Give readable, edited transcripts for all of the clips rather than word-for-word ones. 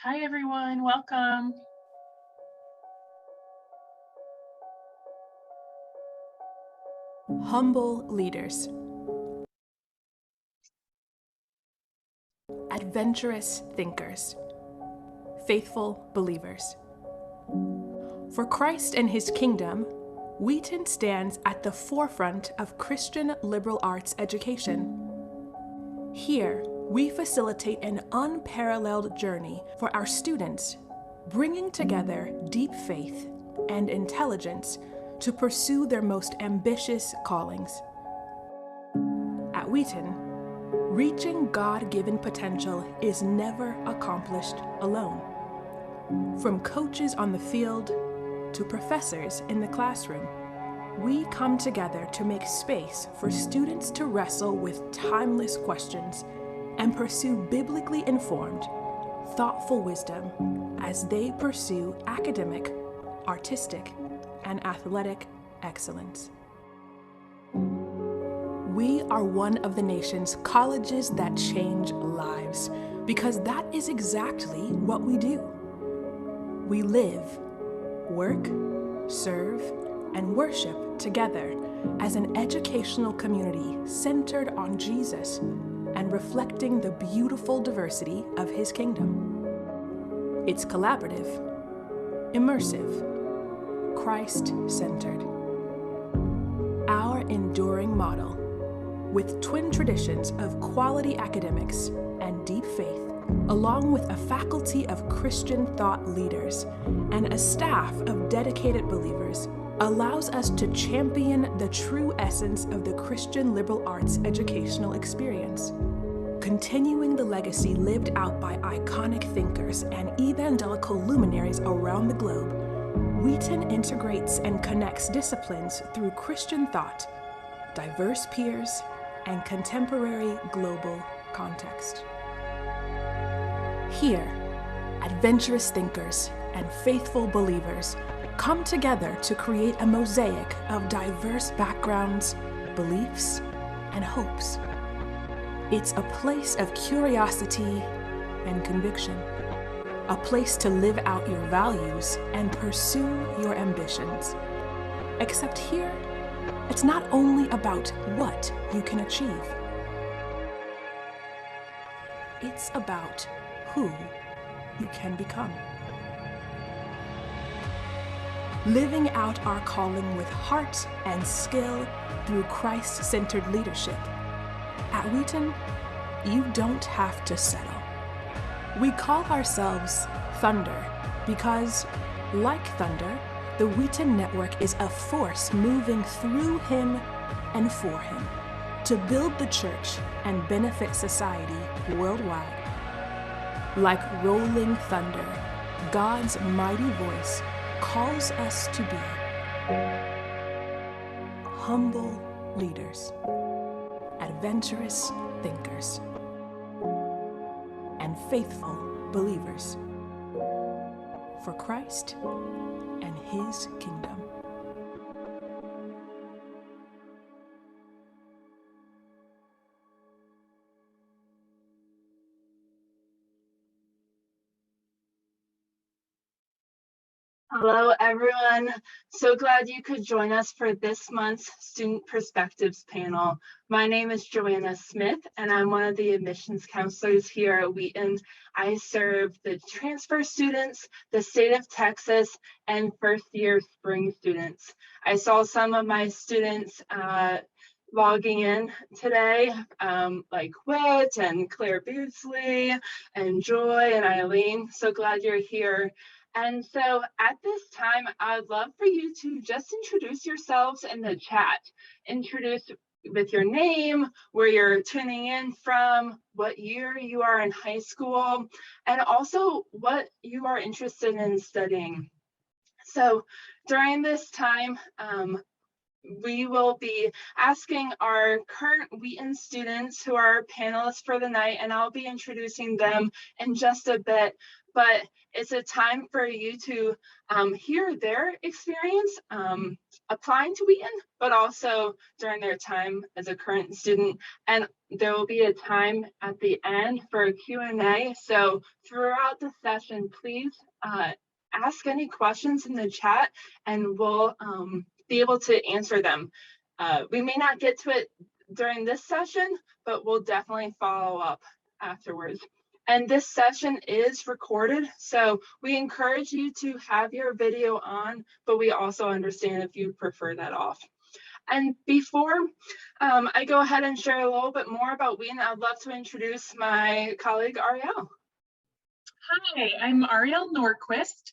Hi, everyone. Welcome. Humble leaders, adventurous thinkers, faithful believers. For Christ and his kingdom, Wheaton stands at the forefront of Christian liberal arts education. Here, we facilitate an unparalleled journey for our students, bringing together deep faith and intelligence to pursue their most ambitious callings. At Wheaton, reaching God-given potential is never accomplished alone. From coaches on the field to professors in the classroom, we come together to make space for students to wrestle with timeless questions and pursue biblically informed, thoughtful wisdom as they pursue academic, artistic, and athletic excellence. We are one of the nation's colleges that change lives, because that is exactly what we do. We live, work, serve, and worship together as an educational community centered on Jesus and reflecting the beautiful diversity of his kingdom. It's collaborative, immersive, Christ-centered. Our enduring model, with twin traditions of quality academics and deep faith, along with a faculty of Christian thought leaders and a staff of dedicated believers, allows us to champion the true essence of the Christian liberal arts educational experience, continuing the legacy lived out by iconic thinkers and evangelical luminaries around the globe. Wheaton integrates and connects disciplines through Christian thought, diverse peers, and contemporary global context. Here, adventurous thinkers and faithful believers come together to create a mosaic of diverse backgrounds, beliefs, and hopes. It's a place of curiosity and conviction, a place to live out your values and pursue your ambitions. Except here, it's not only about what you can achieve. It's about who you can become. Living out our calling with heart and skill through Christ-centered leadership. At Wheaton, you don't have to settle. We call ourselves Thunder because, like thunder, the Wheaton Network is a force moving through him and for him to build the church and benefit society worldwide. Like rolling thunder, God's mighty voice calls us to be humble leaders, adventurous thinkers, and faithful believers for Christ and his kingdom. Hello, everyone. So glad you could join us for this month's Student Perspectives panel. My name is Joanna Smith, and I'm one of the admissions counselors here at Wheaton. I serve the transfer students, the state of Texas, and first-year spring students. I saw some of my students logging in today, like Whit and Claire Beardsley and Joy and Eileen. So glad you're here. And so at this time, I'd love for you to just introduce yourselves in the chat. Introduce with your name, where you're tuning in from, what year you are in high school, and also what you are interested in studying. So during this time, we will be asking our current Wheaton students who are panelists for the night, and I'll be introducing them in just a bit, but it's a time for you to hear their experience applying to Wheaton, but also during their time as a current student. And there will be a time at the end for a Q&A. So throughout the session, please ask any questions in the chat, and we'll be able to answer them. We may not get to it during this session, but we'll definitely follow up afterwards. And this session is recorded, so we encourage you to have your video on, but we also understand if you prefer that off. And before I go ahead and share a little bit more about Wheaton, I'd love to introduce my colleague, Ariel. Hi, I'm Ariel Norquist,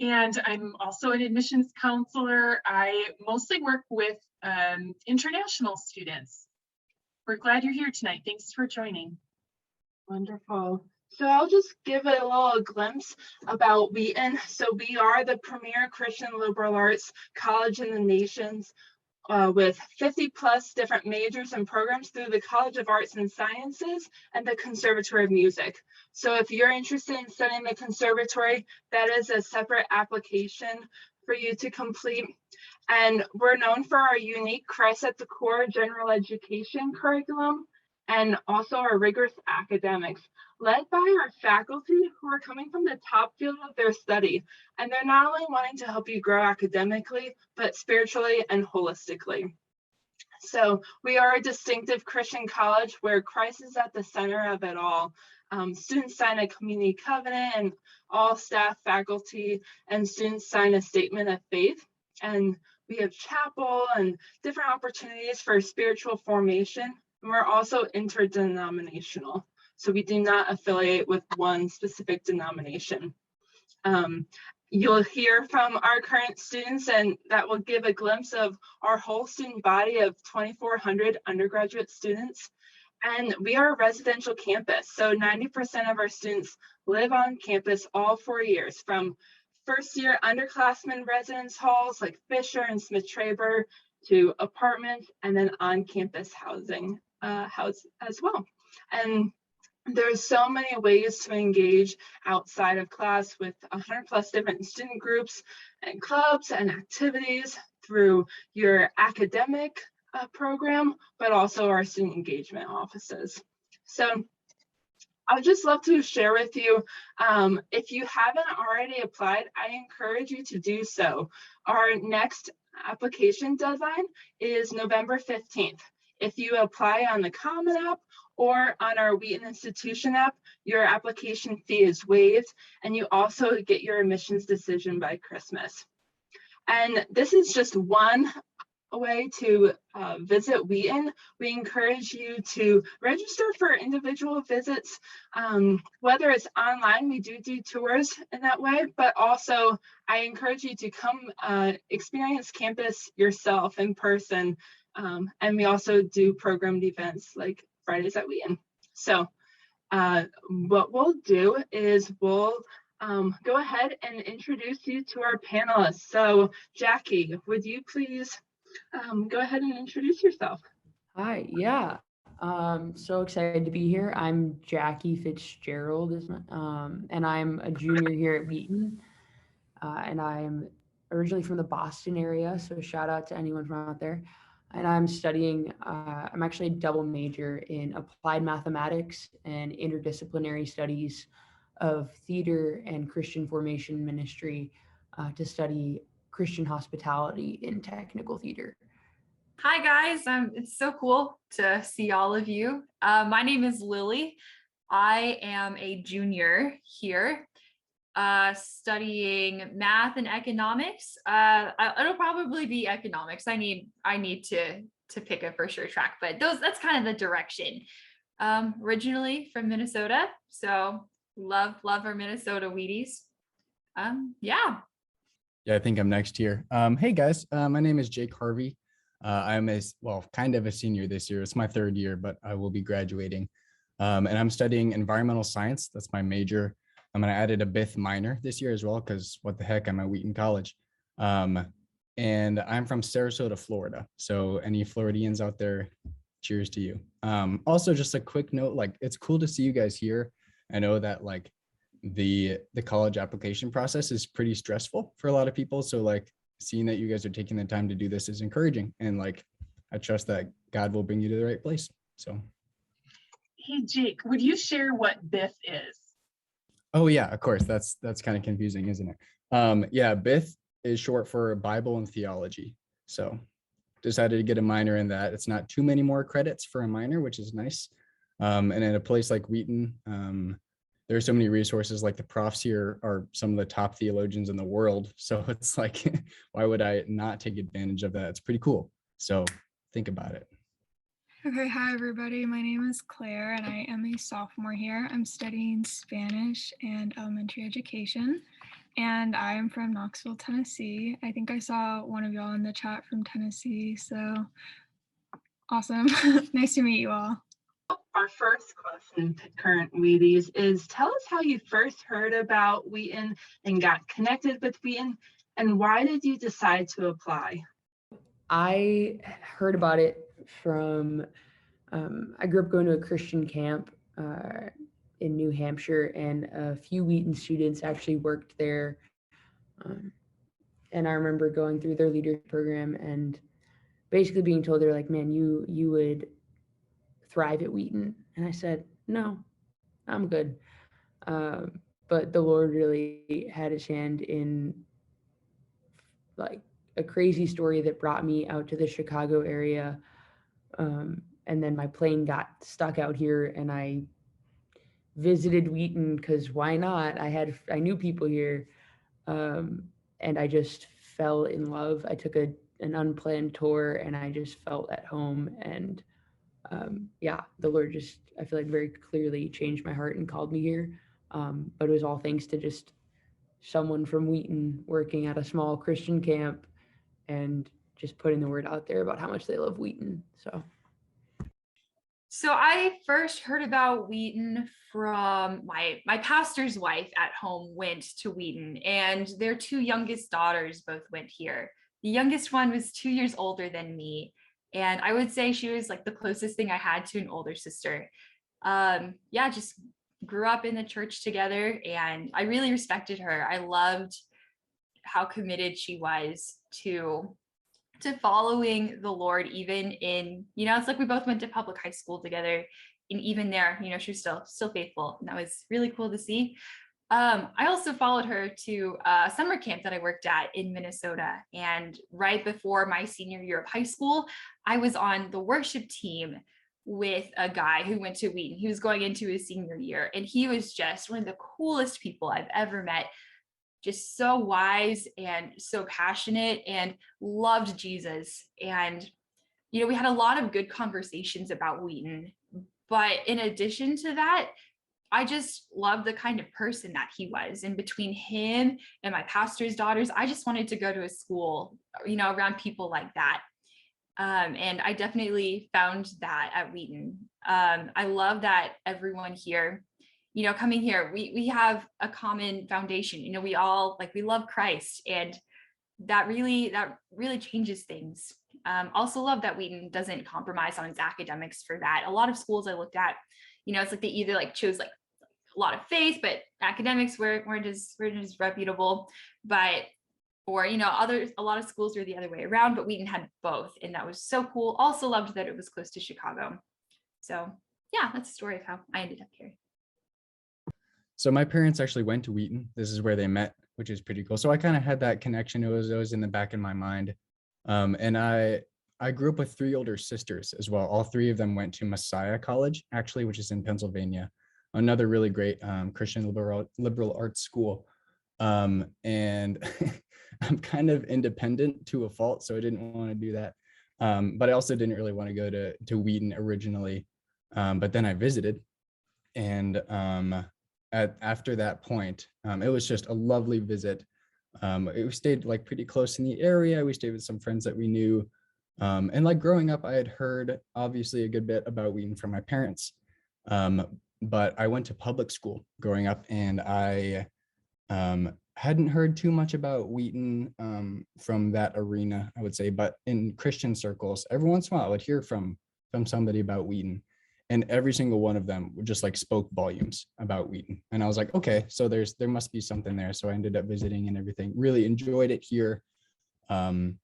and I'm also an admissions counselor. I mostly work with international students. We're glad you're here tonight. Thanks for joining. Wonderful. So I'll just give a little glimpse about Wheaton. So we are the premier Christian liberal arts college in the nations, with 50 plus different majors and programs through the College of Arts and Sciences and the Conservatory of Music. So if you're interested in studying the conservatory, that is a separate application for you to complete. And we're known for our unique Christ at the core general education curriculum, and also our rigorous academics, led by our faculty who are coming from the top field of their study. And they're not only wanting to help you grow academically, but spiritually and holistically. So we are a distinctive Christian college where Christ is at the center of it all. Students sign a community covenant, and all staff, faculty, and students sign a statement of faith. And we have chapel and different opportunities for spiritual formation. And we're also interdenominational, so we do not affiliate with one specific denomination. You'll hear from our current students, and that will give a glimpse of our whole student body of 2,400 undergraduate students. And we are a residential campus, so 90% of our students live on campus all 4 years, from first year underclassmen residence halls like Fisher and Smith-Traber to apartments, and then on-campus housing as well. And there's so many ways to engage outside of class with 100 plus different student groups and clubs and activities through your academic program, but also our student engagement offices. So I'd just love to share with you, if you haven't already applied, I encourage you to do so. Our next application deadline is November 15th. If you apply on the Common App or on our Wheaton Institution app, your application fee is waived, and you also get your admissions decision by Christmas. And this is just one way to visit Wheaton. We encourage you to register for individual visits, whether it's online, we do tours in that way, but also I encourage you to come experience campus yourself in person. And we also do programmed events like Fridays at Wheaton. So what we'll do is we'll go ahead and introduce you to our panelists. So Jackie, would you please go ahead and introduce yourself? Hi, yeah. So excited to be here. I'm Jackie Fitzgerald, and I'm a junior here at Wheaton. And I'm originally from the Boston area, so shout out to anyone from out there. And I'm studying, I'm actually a double major in applied mathematics and interdisciplinary studies of theater and Christian formation ministry to study Christian hospitality in technical theater. Hi guys, it's so cool to see all of you. My name is Lily. I am a junior here, studying math and economics. It'll probably be economics. I need to pick a for sure track, but that's kind of the direction. Originally from Minnesota, so love our Minnesota Wheaties. Yeah. Yeah, I think I'm next here. Hey guys, my name is Jake Harvey. I'm kind of a senior this year. It's my third year, but I will be graduating. And I'm studying environmental science. That's my major. I'm going to add a BIth minor this year as well, because what the heck, I'm at Wheaton College. and I'm from Sarasota, Florida. So any Floridians out there, cheers to you. Also, just a quick note, like it's cool to see you guys here. I know that like the college application process is pretty stressful for a lot of people. So like seeing that you guys are taking the time to do this is encouraging. And like, I trust that God will bring you to the right place. So. Hey, Jake, would you share what BIF is? Oh yeah, of course. That's kind of confusing, isn't it? Yeah, BIF is short for Bible and Theology. So decided to get a minor in that. It's not too many more credits for a minor, which is nice. And in a place like Wheaton, there are so many resources. Like the profs here are some of the top theologians in the world. So it's like, why would I not take advantage of that? It's pretty cool. So think about it. Okay, hi everybody. My name is Claire and I am a sophomore here. I'm studying Spanish and elementary education, and I'm from Knoxville, Tennessee. I think I saw one of y'all in the chat from Tennessee, so awesome. Nice to meet you all. Our first question, current Wheaties, is tell us how you first heard about Wheaton and got connected with Wheaton, and why did you decide to apply? I heard about it from, I grew up going to a Christian camp in New Hampshire, and a few Wheaton students actually worked there. And I remember going through their leadership program and basically being told, they're like, man, you would thrive at Wheaton. And I said, no, I'm good. But the Lord really had his hand in like a crazy story that brought me out to the Chicago area. And then my plane got stuck out here and I visited Wheaton because why not? I knew people here. And I just fell in love. I took an unplanned tour and I just felt at home. And yeah, the Lord just, I feel like very clearly changed my heart and called me here. But it was all thanks to just someone from Wheaton working at a small Christian camp and just putting the word out there about how much they love Wheaton. So I first heard about Wheaton from my pastor's wife at home went to Wheaton, and their two youngest daughters both went here. The youngest one was 2 years older than me, and I would say she was like the closest thing I had to an older sister. Yeah, just grew up in the church together, and I really respected her. I loved how committed she was to following the Lord, even in, it's like we both went to public high school together, and even there, she was still faithful, and that was really cool to see. I also followed her to a summer camp that I worked at in Minnesota, and right before my senior year of high school, I was on the worship team with a guy who went to Wheaton. He was going into his senior year, and he was just one of the coolest people I've ever met. Just so wise and so passionate and loved Jesus. And, we had a lot of good conversations about Wheaton. But in addition to that, I just loved the kind of person that he was. And between him and my pastor's daughters, I just wanted to go to a school, around people like that. And I definitely found that at Wheaton. I love that everyone here, coming here, we have a common foundation. We all we love Christ, and that really changes things. Also love that Wheaton doesn't compromise on its academics for that. A lot of schools I looked at, it's like they either chose a lot of faith, but academics weren't as reputable, or a lot of schools were the other way around, but Wheaton had both, and that was so cool. Also loved that it was close to Chicago. So yeah, that's the story of how I ended up here. So my parents actually went to Wheaton. This is where they met, which is pretty cool. So I kind of had that connection. It was in the back of my mind. And I grew up with 3 older sisters as well. All 3 of them went to Messiah College, actually, which is in Pennsylvania. Another really great Christian liberal arts school. And I'm kind of independent to a fault, so I didn't want to do that. But I also didn't really want to go to Wheaton originally. But then I visited, and after that point, it was just a lovely visit. We stayed pretty close in the area. We stayed with some friends that we knew. And growing up, I had heard obviously a good bit about Wheaton from my parents. But I went to public school growing up, and I hadn't heard too much about Wheaton from that arena, I would say, but in Christian circles, every once in a while I would hear from somebody about Wheaton, and every single one of them just like spoke volumes about Wheaton. And I was like, okay, so there must be something there. So I ended up visiting and everything, really enjoyed it here. I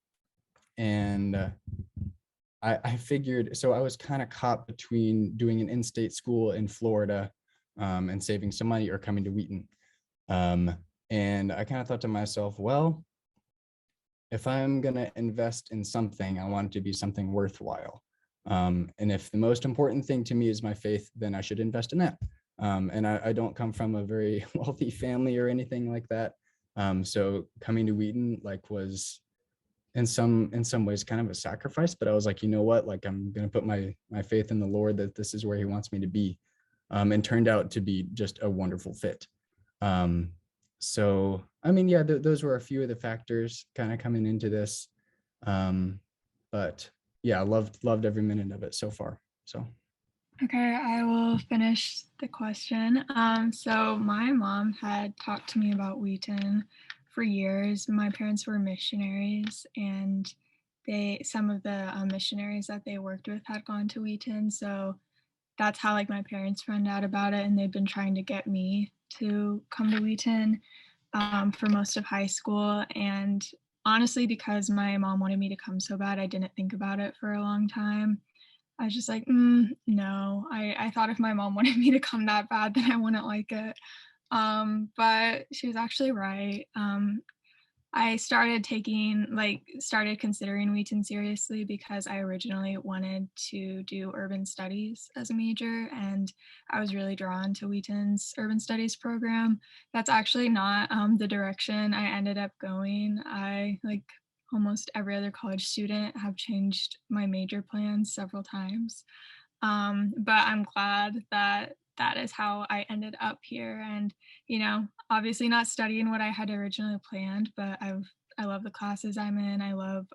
figured, so I was kind of caught between doing an in-state school in Florida and saving some money, or coming to Wheaton. And I kind of thought to myself, well, if I'm going to invest in something, I want it to be something worthwhile. And if the most important thing to me is my faith, then I should invest in that. And I don't come from a very wealthy family or anything like that. So coming to Wheaton was in some ways kind of a sacrifice, but I was like, you know what, like I'm going to put my faith in the Lord that this is where he wants me to be. And turned out to be just a wonderful fit. So, I mean, yeah, those were a few of the factors kind of coming into this. But yeah, I loved every minute of it so far. So. Okay, I will finish the question. So my mom had talked to me about Wheaton for years. My parents were missionaries, and some of the missionaries that they worked with had gone to Wheaton. So that's how like my parents found out about it, and they've been trying to get me to come to Wheaton for most of high school. And honestly, because my mom wanted me to come so bad, I didn't think about it for a long time. I was just like, no. I thought if my mom wanted me to come that bad, then I wouldn't like it. But she was actually right. I started considering Wheaton seriously because I originally wanted to do urban studies as a major, and I was really drawn to Wheaton's urban studies program. That's actually not the direction I ended up going. I, like almost every other college student, have changed my major plans several times. But I'm glad that that is how I ended up here. And, obviously not studying what I had originally planned, but I love the classes I'm in. I love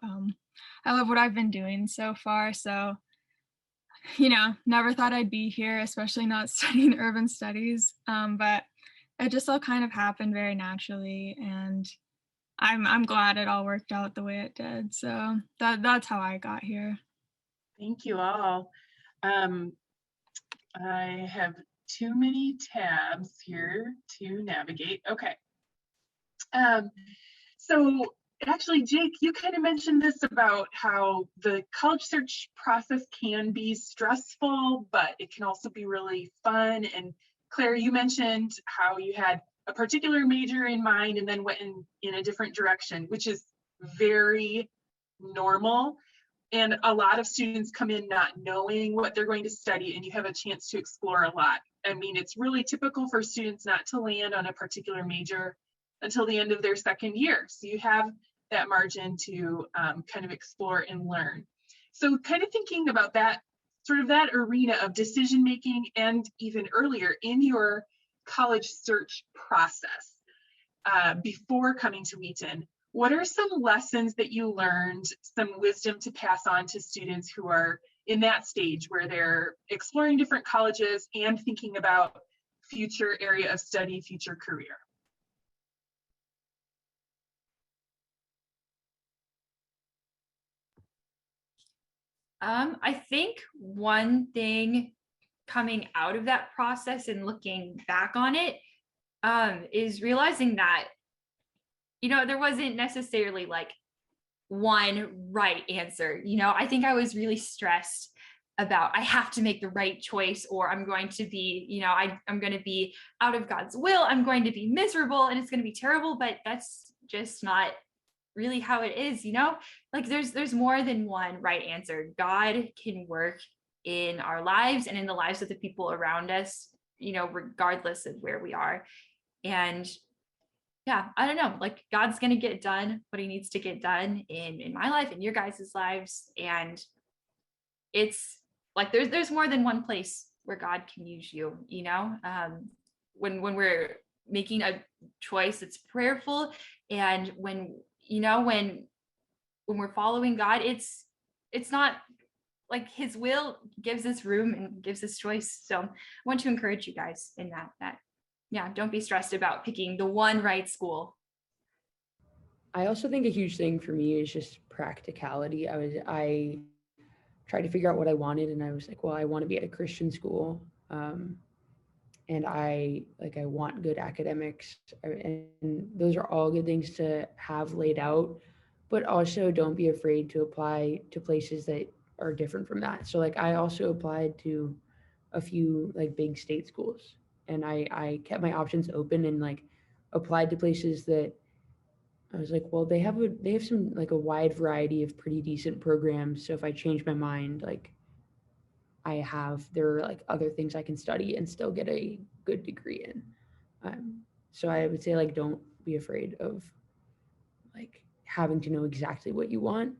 what I've been doing so far. So, never thought I'd be here, especially not studying urban studies. But it just all kind of happened very naturally, and I'm glad it all worked out the way it did. So that's how I got here. Thank you all. I have too many tabs here to navigate. Okay. So actually, Jake, you kind of mentioned this about how the college search process can be stressful, but it can also be really fun. And Claire, you mentioned how you had a particular major in mind and then went in a different direction, which is very normal. And a lot of students come in not knowing what they're going to study, and you have a chance to explore a lot. I mean, it's really typical for students not to land on a particular major until the end of their second year. So you have that margin to kind of explore and learn. So kind of thinking about that, sort of that arena of decision making, and even earlier in your college search process before coming to Wheaton, what are some lessons that you learned, some wisdom to pass on to students who are in that stage where they're exploring different colleges and thinking about future area of study, future career? I think one thing coming out of that process and looking back on it is realizing that, there wasn't necessarily like one right answer. I think I was really stressed about, I have to make the right choice, or I'm going to be, I'm going to be out of God's will. I'm going to be miserable and it's going to be terrible, but that's just not really how it is. Like there's more than one right answer. God can work in our lives and in the lives of the people around us, regardless of where we are. And yeah, I don't know, like God's going to get done what he needs to get done in my life and your guys' lives. And it's like, there's more than one place where God can use you, when we're making a choice that's prayerful, and when we're following God, it's not like his will gives us room and gives us choice. So I want to encourage you guys in that yeah, don't be stressed about picking the one right school. I also think a huge thing for me is just practicality. I tried to figure out what I wanted, and I was like, well, I want to be at a Christian school, and I want good academics, and those are all good things to have laid out. But also, don't be afraid to apply to places that are different from that. So like I also applied to a few like big state schools, and I kept my options open and like applied to places that I was like, well, they have some like a wide variety of pretty decent programs. So if I change my mind, like there are like other things I can study and still get a good degree in. So I would say like don't be afraid of like having to know exactly what you want.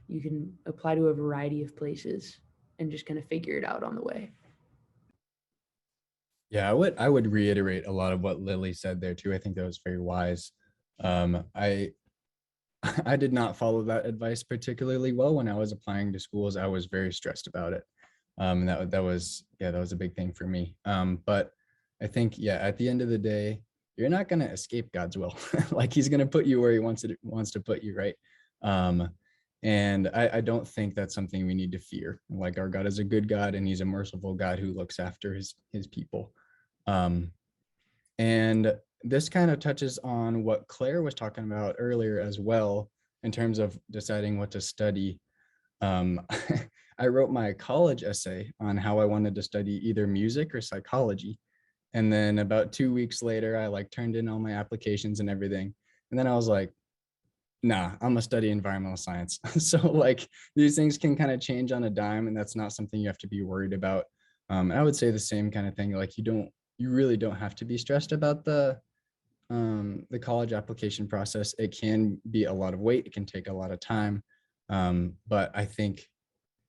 You can apply to a variety of places and just kind of figure it out on the way. Yeah, I would reiterate a lot of what Lily said there too. I think that was very wise. I I did not follow that advice particularly well when I was applying to schools. I was very stressed about it. And that was that was a big thing for me. But I think at the end of the day, you're not going to escape God's will. Like he's going to put you where he wants to put you, right? And I don't think that's something we need to fear. Like our God is a good God, and he's a merciful God who looks after his people. And this kind of touches on what Claire was talking about earlier as well, in terms of deciding what to study. I wrote my college essay on how I wanted to study either music or psychology. And then about 2 weeks later, I like turned in all my applications and everything. And then I was like, nah, I'm gonna study environmental science. So like these things can kind of change on a dime, and that's not something you have to be worried about. I would say the same kind of thing. Like you really don't have to be stressed about the college application process. It can be a lot of weight. It can take a lot of time. But I think,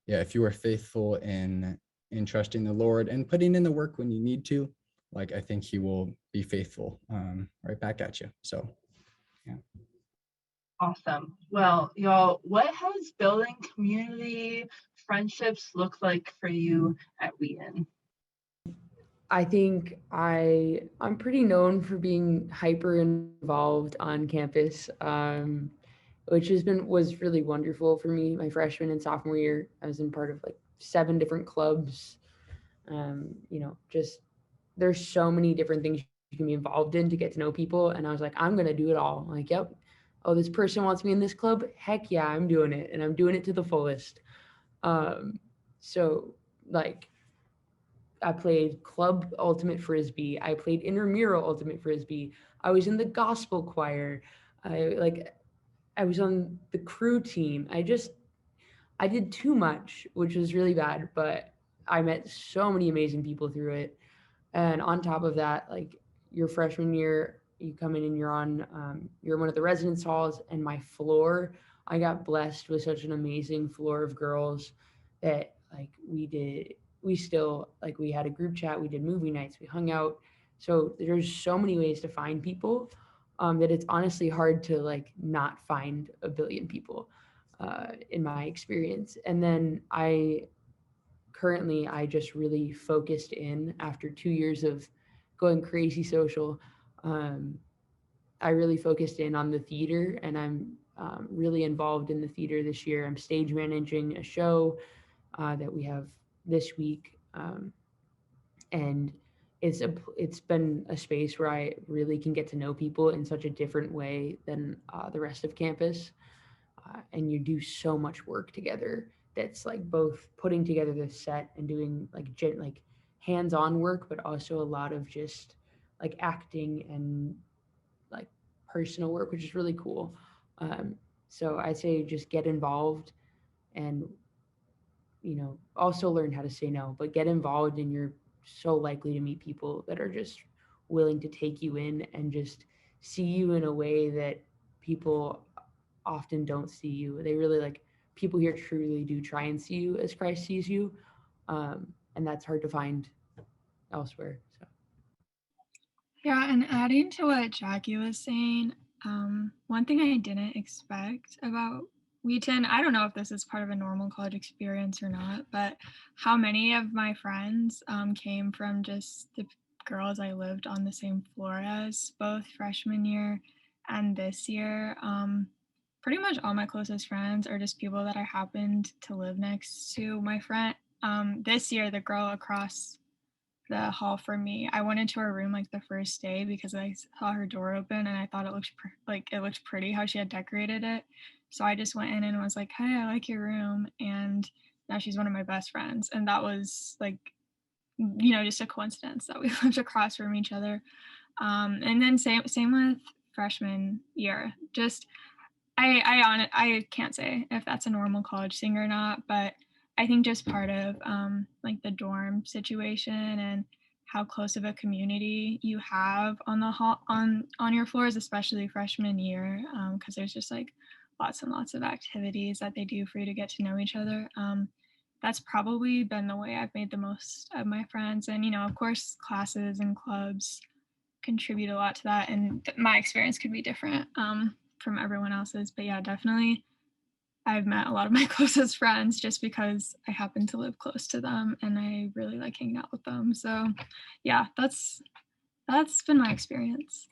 if you are faithful in trusting the Lord and putting in the work when you need to, like I think he will be faithful right back at you. So, yeah. Awesome. Well, y'all, what has building community friendships look like for you at Wheaton? I think I'm pretty known for being hyper involved on campus, which was really wonderful for me. My freshman and sophomore year, I was in part of like 7 different clubs. Just there's so many different things you can be involved in to get to know people, and I was like, I'm gonna do it all. Like, yep. Oh, this person wants me in this club. Heck yeah, I'm doing it, and I'm doing it to the fullest. So like I played club ultimate frisbee. I played intramural ultimate frisbee. I was in the gospel choir. I was on the crew team. I did too much, which was really bad, but I met so many amazing people through it. And on top of that, like your freshman year, you come in and you're one of the residence halls, and my floor, I got blessed with such an amazing floor of girls that like we had a group chat, we did movie nights, we hung out. So there's so many ways to find people that it's honestly hard to like not find a billion people in my experience. And then I just really focused in after 2 years of going crazy social. I really focused in on the theater, and I'm really involved in the theater this year. I'm stage managing a show that we have this week, and it's been a space where I really can get to know people in such a different way than the rest of campus, and you do so much work together. That's like both putting together the set and doing like hands-on work, but also a lot of just like acting and like personal work, which is really cool. So I say just get involved, and also learn how to say no, but get involved, and you're so likely to meet people that are just willing to take you in and just see you in a way that people often don't see you. They really like people here truly do try and see you as Christ sees you. And that's hard to find elsewhere. So. Yeah, and adding to what Jackie was saying, one thing I didn't expect about Wheaton, I don't know if this is part of a normal college experience or not, but how many of my friends came from just the girls I lived on the same floor as, both freshman year And this year, pretty much all my closest friends are just people that I happened to live next to. My friend, this year, the girl across the hall from me, I went into her room like the first day because I saw her door open and I thought it looked it looked pretty how she had decorated it. So I just went in and was like, "Hey, I like your room," and now she's one of my best friends. And that was like, just a coincidence that we lived across from each other. And then same with freshman year. Just I can't say if that's a normal college thing or not, but I think just part of like the dorm situation and how close of a community you have on the hall on your floors, especially freshman year, because there's just like lots and lots of activities that they do for you to get to know each other. That's probably been the way I've made the most of my friends, and of course, classes and clubs contribute a lot to that, and my experience could be different from everyone else's, but yeah, definitely I've met a lot of my closest friends just because I happen to live close to them and I really like hanging out with them. So yeah, that's been my experience.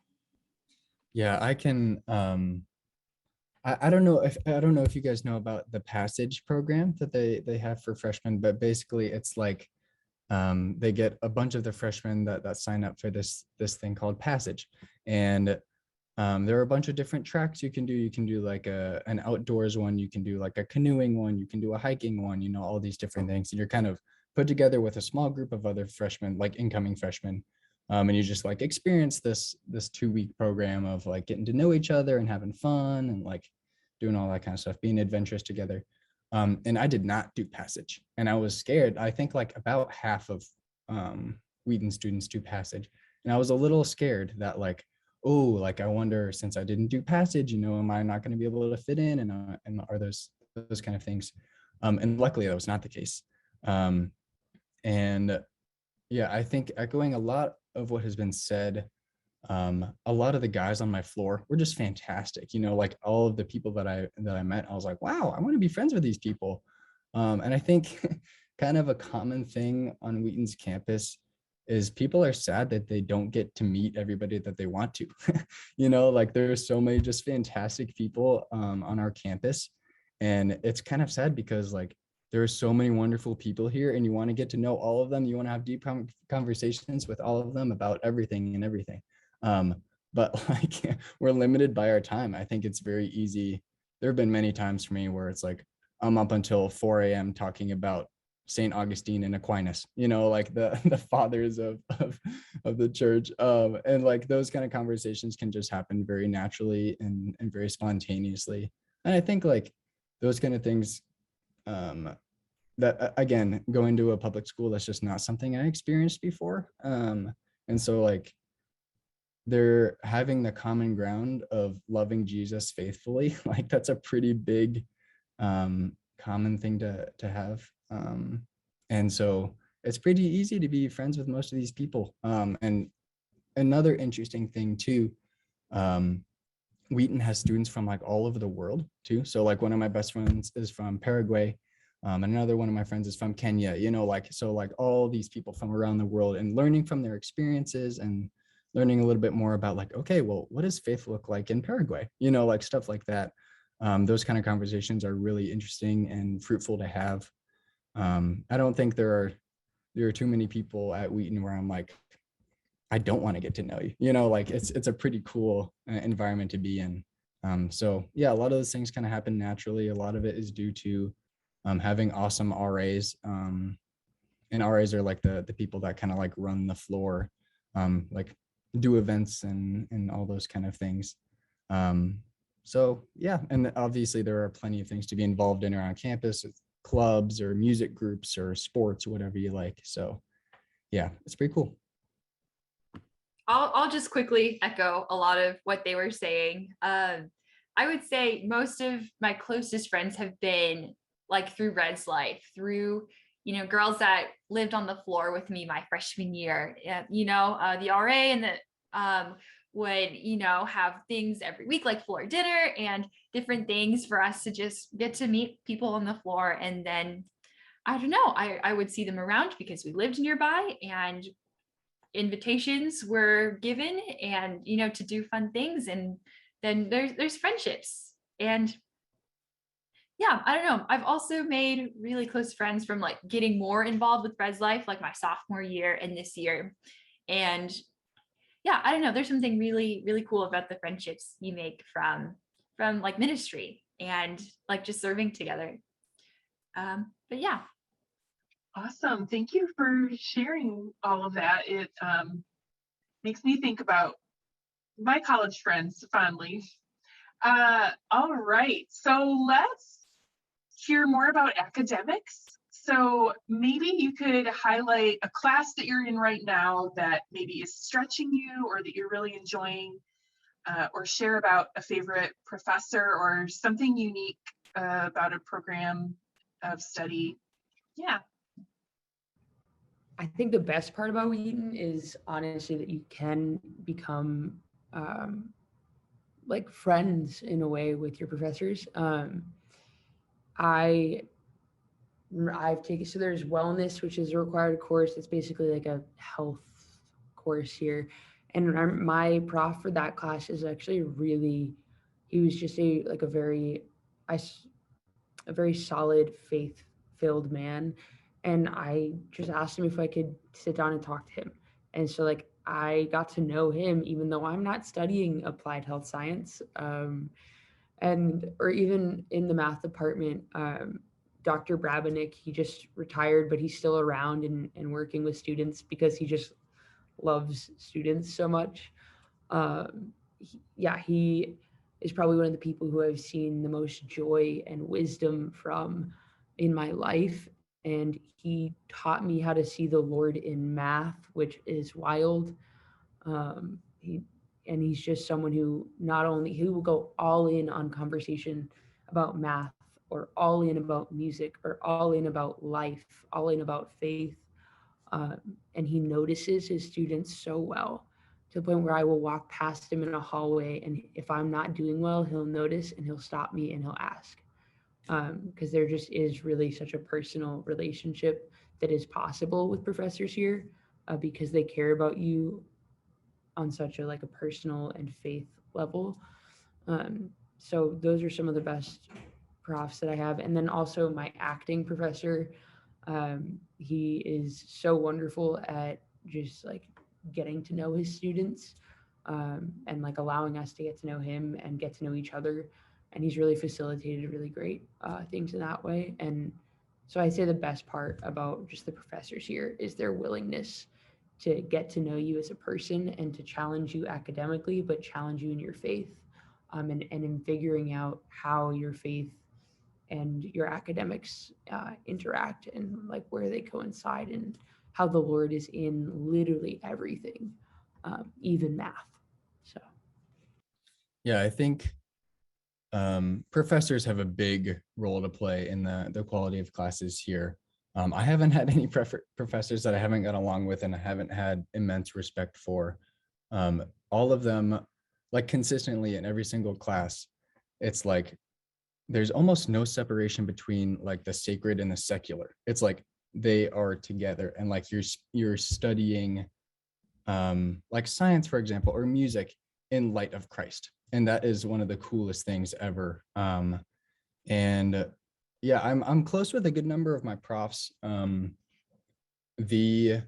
Yeah, I can I don't know if you guys know about the Passage program that they have for freshmen, but basically it's like they get a bunch of the freshmen that sign up for this thing called Passage. And there are a bunch of different tracks you can do. You can do like an outdoors one, you can do like a canoeing one, you can do a hiking one, all these different things. And you're kind of put together with a small group of other freshmen, like incoming freshmen. And you just like experience this 2-week program of like getting to know each other and having fun and like doing all that kind of stuff, being adventurous together. And I did not do Passage, and I was scared. I think like about half of Wheaton students do Passage, and I was a little scared that like, oh, like I wonder, since I didn't do Passage, am I not going to be able to fit in, and are those kind of things. And luckily that was not the case. And yeah, I think echoing a lot of what has been said, a lot of the guys on my floor were just fantastic. Like all of the people that I met, I was like, wow, I want to be friends with these people. And I think kind of a common thing on Wheaton's campus is people are sad that they don't get to meet everybody that they want to. Like there's so many just fantastic people on our campus, and it's kind of sad because like there are so many wonderful people here, and you want to get to know all of them. You want to have deep conversations with all of them about everything and everything. But like we're limited by our time. I think it's very easy. There have been many times for me where it's like I'm up until 4 a.m. talking about St. Augustine and Aquinas, like the fathers of the church. And like those kind of conversations can just happen very naturally and very spontaneously. And I think like those kind of things, that again, going to a public school, that's just not something I experienced before. And so like they're having the common ground of loving Jesus faithfully. Like that's a pretty big common thing to have. And so it's pretty easy to be friends with most of these people. And another interesting thing too, Wheaton has students from like all over the world too. So like one of my best friends is from Paraguay. And another one of my friends is from Kenya, so like all these people from around the world, and learning from their experiences and learning a little bit more about like, okay, well, what does faith look like in Paraguay? Like stuff like that. Those kind of conversations are really interesting and fruitful to have. I don't think there are too many people at Wheaton where I'm like, I don't want to get to know you, like it's a pretty cool environment to be in. So yeah, a lot of those things kind of happen naturally. A lot of it is due to having awesome RAs. And RAs are like the people that kind of like run the floor, like do events and all those kind of things. So yeah, and obviously there are plenty of things to be involved in around campus, clubs or music groups or sports, whatever you like. So yeah, it's pretty cool. I'll just quickly echo a lot of what they were saying. I would say most of my closest friends have been like through Red's life, through, girls that lived on the floor with me my freshman year, the RA and the would, have things every week like floor dinner and different things for us to just get to meet people on the floor. And then, I don't know, I would see them around because we lived nearby and invitations were given and, to do fun things. And then there's friendships. And yeah, I don't know. I've also made really close friends from like getting more involved with Res Life, like my sophomore year and this year. And yeah, I don't know. There's something really, really cool about the friendships you make from like ministry and like just serving together. But yeah. Awesome. Thank you for sharing all of that. It makes me think about my college friends fondly. All right, so let's hear more about academics. So maybe you could highlight a class that you're in right now that maybe is stretching you or that you're really enjoying, or share about a favorite professor or something unique about a program of study. Yeah. I think the best part about Wheaton is honestly that you can become like friends in a way with your professors. I've taken, so there's wellness, which is a required course. It's basically like a health course here. And my prof for that class is actually really, he was just a very solid, faith-filled man. And I just asked him if I could sit down and talk to him. And so like I got to know him, even though I'm not studying applied health science. Or even in the math department, Dr. Brabenick, he just retired, but he's still around and working with students because he just loves students so much. He is probably one of the people who I've seen the most joy and wisdom from in my life. And he taught me how to see the Lord in math, which is wild. He's just someone who who will go all in on conversation about math, or all in about music, or all in about life, all in about faith. And he notices his students so well, to the point where I will walk past him in a hallway, and if I'm not doing well, he'll notice and he'll stop me and he'll ask. Because there just is really such a personal relationship that is possible with professors here, because they care about you on such a personal and faith level. So those are some of the best profs that I have. And then also my acting professor, he is so wonderful at just getting to know his students, and allowing us to get to know him and get to know each other. And he's really facilitated really great things in that way. And so I'd say the best part about just the professors here is their willingness to get to know you as a person and to challenge you academically, but challenge you in your faith, and in figuring out how your faith and your academics interact, and where they coincide, and how the Lord is in literally everything, even math. So Yeah, I think professors have a big role to play in the quality of classes here. I haven't had any professors that I haven't got along with and I haven't had immense respect for. All of them, consistently in every single class, it's there's almost no separation between the sacred and the secular. It's they are together, and you're studying science, for example, or music in light of Christ. And that is one of the coolest things ever. And yeah, I'm close with a good number of my profs. The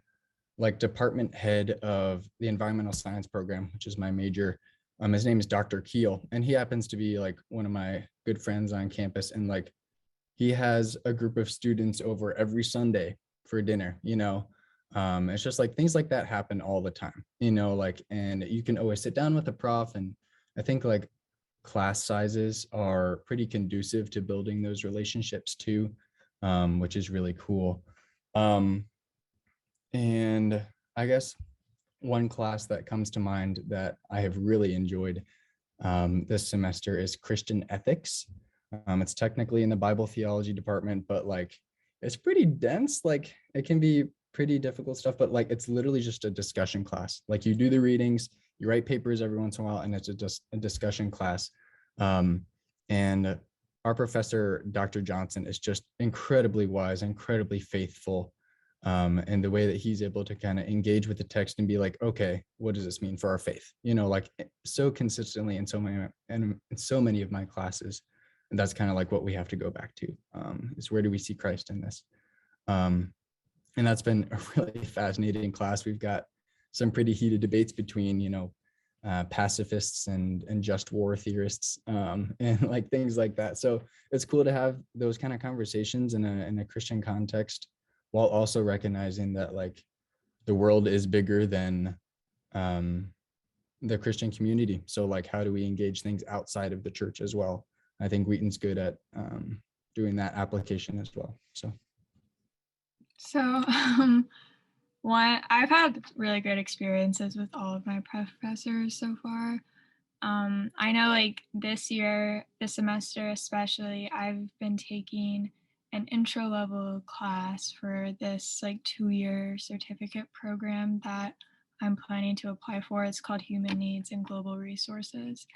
department head of the environmental science program, which is my major, his name is Dr. Keel, and he happens to be one of my good friends on campus. And he has a group of students over every Sunday for dinner, it's just things like that happen all the time, and you can always sit down with a prof. And I think class sizes are pretty conducive to building those relationships too, which is really cool. And I guess one class that comes to mind that I have really enjoyed this semester is Christian ethics. It's technically in the Bible theology department, but it's pretty dense. It can be pretty difficult stuff, but it's literally just a discussion class. You do the readings, you write papers every once in a while, and it's just a discussion class. And our professor, Dr. Johnson, is just incredibly wise, incredibly faithful. and the way that he's able to kind of engage with the text and be like, okay, what does this mean for our faith? Like so consistently in so many of my classes. And that's kind of like what we have to go back to, is where do we see Christ in this? And that's been a really fascinating class. We've got some pretty heated debates between, pacifists and just war theorists, and like things like that. So it's cool to have those kind of conversations in a Christian context, while also recognizing that like the world is bigger than the Christian community. So like, how do we engage things outside of the church as well? I think Wheaton's good at doing that application as well. So I've had really great experiences with all of my professors so far. I know like this semester especially, I've been taking an intro level class for this like 2-year certificate program that I'm planning to apply for. It's called Human Needs and Global Resources.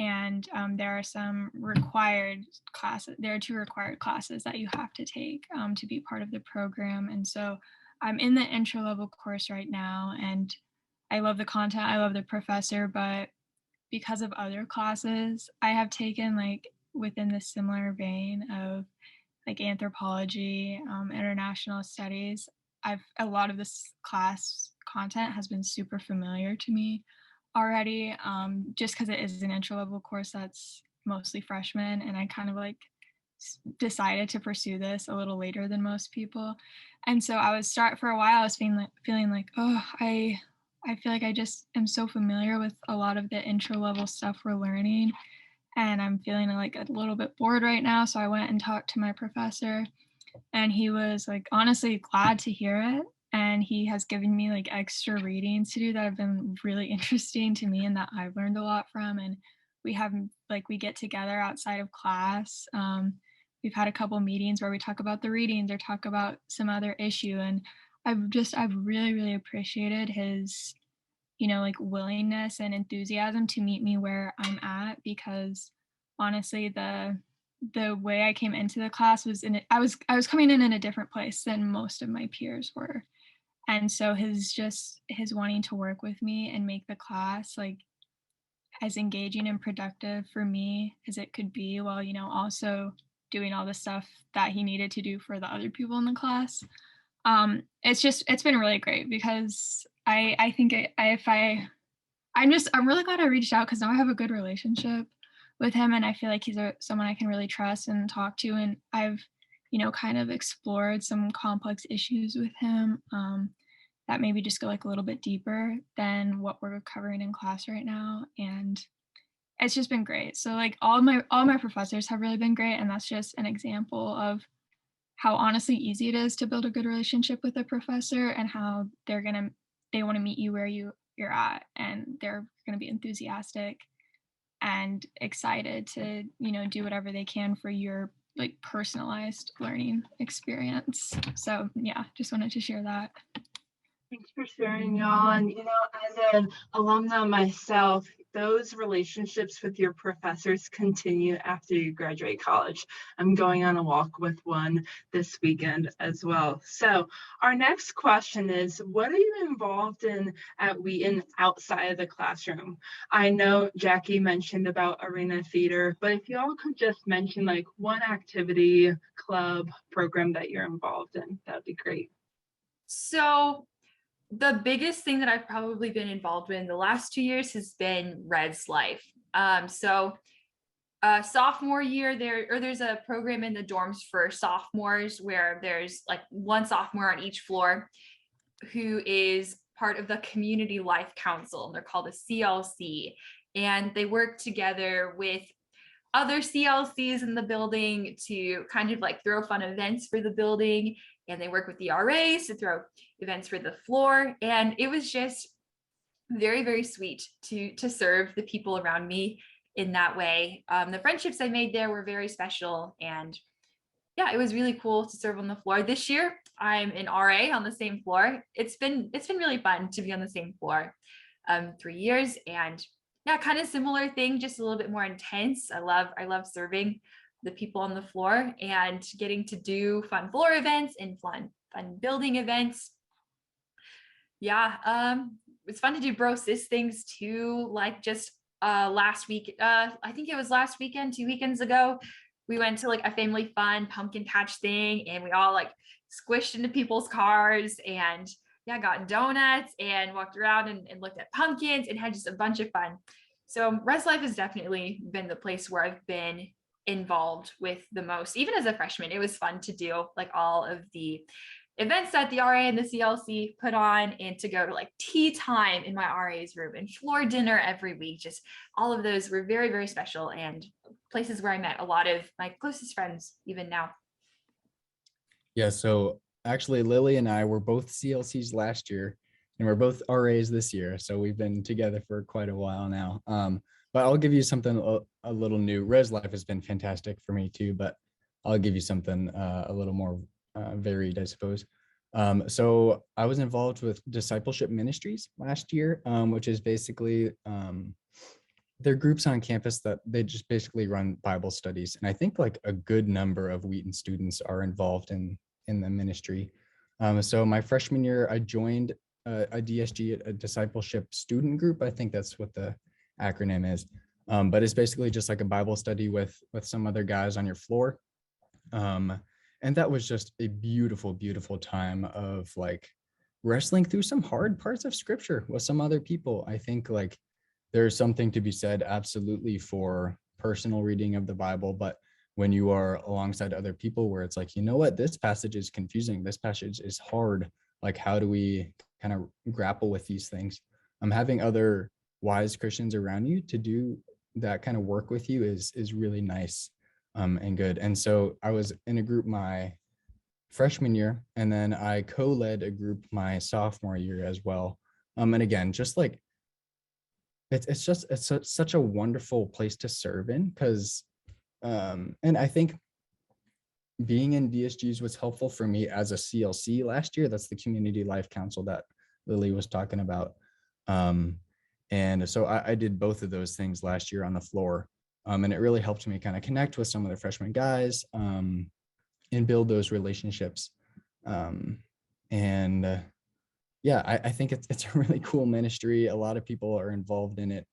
And there are some required classes. There are 2 required classes that you have to take to be part of the program. And so I'm in the intro level course right now, and I love the content. I love the professor, but because of other classes I have taken like within the similar vein of like anthropology, international studies, a lot of this class content has been super familiar to me already, just because it is an intro level course that's mostly freshmen, and I kind of like decided to pursue this a little later than most people. And so for a while I was feeling like, oh, I feel like I just am so familiar with a lot of the intro level stuff we're learning, and I'm feeling like a little bit bored right now. So I went and talked to my professor, and he was like honestly glad to hear it. And he has given me like extra readings to do that have been really interesting to me and that I've learned a lot from. And we get together outside of class. We've had a couple meetings where we talk about the readings or talk about some other issue. And I've really, really appreciated his, like willingness and enthusiasm to meet me where I'm at, because honestly, the way I came into the class was I was coming in a different place than most of my peers were. And so his wanting to work with me and make the class like as engaging and productive for me as it could be, while, also doing all the stuff that he needed to do for the other people in the class. It's been really great, because I think I'm really glad I reached out, because now I have a good relationship with him, and I feel like he's someone I can really trust and talk to. And I've, kind of explored some complex issues with him that maybe just go like a little bit deeper than what we're covering in class right now. And it's just been great. So like all my professors have really been great, and that's just an example of how honestly easy it is to build a good relationship with a professor, and how they want to meet you where you're at, and they're going to be enthusiastic and excited to, do whatever they can for your like personalized learning experience. So yeah, just wanted to share that. Thanks for sharing, y'all. And, as an alumna myself, those relationships with your professors continue after you graduate college. I'm going on a walk with one this weekend as well. So our next question is, what are you involved in at Wheaton outside of the classroom? I know Jackie mentioned about arena theater, but if y'all could just mention like one activity, club, program that you're involved in, that'd be great. So the biggest thing that I've probably been involved with in the last 2 years has been Red's Life. Sophomore year, there's a program in the dorms for sophomores where there's like one sophomore on each floor who is part of the Community Life Council, and they're called a CLC. And they work together with other CLCs in the building to kind of like throw fun events for the building. And they work with the RAs to throw events for the floor. And it was just very, very sweet to serve the people around me in that way. The friendships I made there were very special. And yeah, it was really cool to serve on the floor. This year, I'm an RA on the same floor. It's been really fun to be on the same floor 3 years. And yeah, kind of similar thing, just a little bit more intense. I love serving the people on the floor and getting to do fun floor events and fun fun building events. Yeah, it's fun to do bro sis things too. Like just last week, I think it was last weekend, 2 weekends ago, we went to like a family fun pumpkin patch thing, and we all like squished into people's cars and yeah, got donuts and walked around and looked at pumpkins and had just a bunch of fun. So Res Life has definitely been the place where I've been involved with the most. Even as a freshman, it was fun to do like all of the events that the RA and the CLC put on, and to go to like tea time in my RA's room and floor dinner every week. Just all of those were very, very special, and places where I met a lot of my closest friends even now. Yeah, so actually Lily and I were both CLCs last year, and we're both RAs this year. So we've been together for quite a while now. But I'll give you something a little new. Res Life has been fantastic for me too, but I'll give you something a little more varied, I suppose. So I was involved with Discipleship Ministries last year, which is basically they're groups on campus that they just basically run Bible studies. And I think like a good number of Wheaton students are involved in the ministry. So my freshman year, I joined a DSG, a discipleship student group. I think that's what the acronym is. But it's basically just like a Bible study with some other guys on your floor. And that was just a beautiful, beautiful time of like wrestling through some hard parts of scripture with some other people. I think like there's something to be said absolutely for personal reading of the Bible, but when you are alongside other people where it's like, you know what, this passage is confusing, this passage is hard, like how do we kind of grapple with these things? Having other wise Christians around you to do that kind of work with you is really nice and good. And so I was in a group my freshman year, and then I co-led a group my sophomore year as well. And again, just like it's such a wonderful place to serve in, because and I think being in DSGs was helpful for me as a CLC last year. That's the Community Life Council that Lily was talking about. And so I did both of those things last year on the floor. And it really helped me kind of connect with some of the freshman guys and build those relationships. Yeah, I think it's a really cool ministry. A lot of people are involved in it.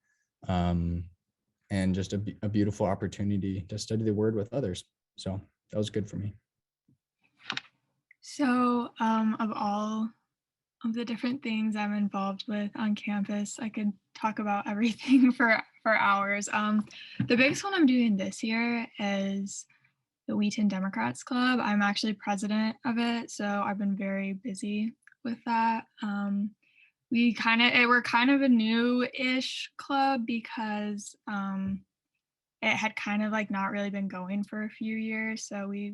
And just a beautiful opportunity to study the word with others. So that was good for me. So of all of the different things I'm involved with on campus, I could talk about everything for hours. The biggest one I'm doing this year is the Wheaton Democrats Club. I'm actually president of it, so I've been very busy with that. We're kind of a new-ish club because it had kind of like not really been going for a few years, so we